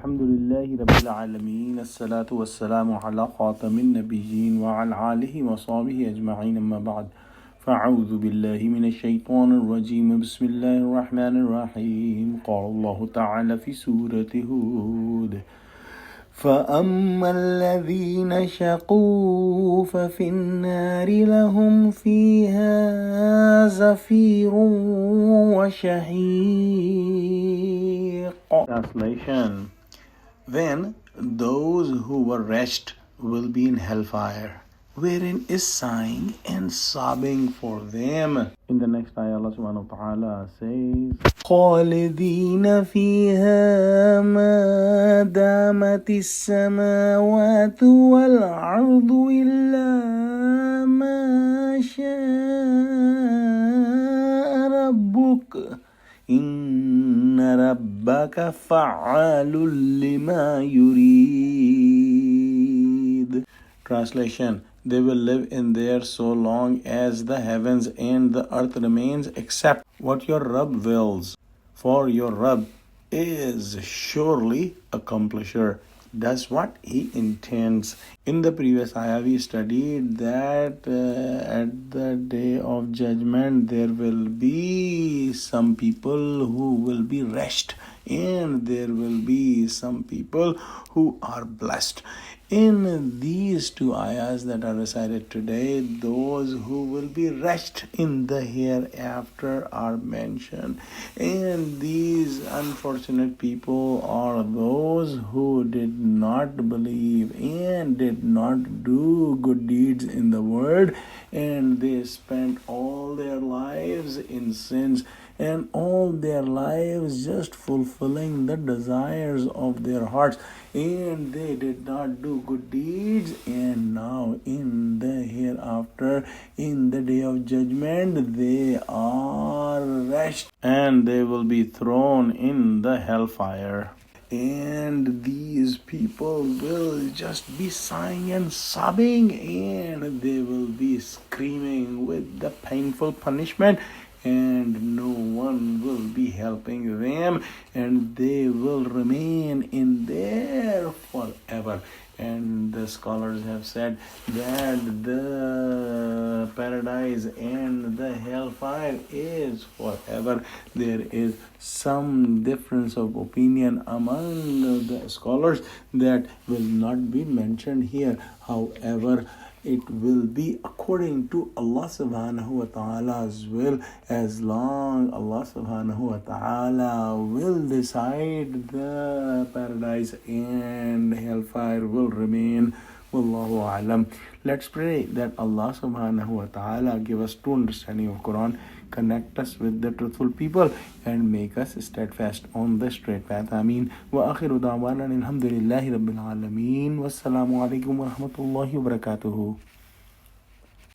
Alhamdulillahi Rabbil Alameen. As-salatu was-salamu ala khatamin nabiyyin wa ala alihi wa sahbihi ajma'in amma ba'd. فأعوذ بالله من الشيطان الرجيم بسم الله الرحمن الرحيم قال الله تعالى في سورة هود فأما الذين شقوا ففي النار لهم فيها زفير وشهيق. Translation: Then those who were wretched will be in hellfire, wherein is sighing and sobbing for them. In the next ayah, Allah subhanahu wa ta'ala says, خالدين فيها ما دامت السماوات والأرض إلا ما شاء ربك إن ربك فعال لما يريد. Translation: They will live in there so long as the heavens and the earth remains, except what your Rabb wills. For your Rabb is surely accomplisher, does what he intends. In the previous ayah, we studied that at the day of judgment, there will be some people who will be wretched, and there will be some people who are blessed. In these two ayahs that are recited today, those who will be wretched in the hereafter are mentioned. And these unfortunate people are those who did not believe and did not do good deeds in the world, and they spent all their lives in sins and all their lives just fulfilling the desires of their hearts, and they did not do good deeds. And now in the hereafter, in the day of judgment, they are wretched and they will be thrown in the hellfire. And these people will just be sighing and sobbing, and they will be screaming with the painful punishment, and no one will be helping them, and they will remain in there forever. And the scholars have said that the paradise and the hellfire is forever. There is some difference of opinion among the scholars that will not be mentioned here. However, it will be according to Allah subhanahu wa ta'ala's will, as long Allah subhanahu wa ta'ala will decide the paradise and hellfire will remain. Wallahu alam. Let's pray that Allah subhanahu wa ta'ala give us true understanding of Quran, connect us with the truthful people, and make us steadfast on the straight path. Ameen. Wa akhiru da'wana alhamdulillahi rabbil alameen. Wassalamu alaikum wa rahmatullahi wa barakatuhu.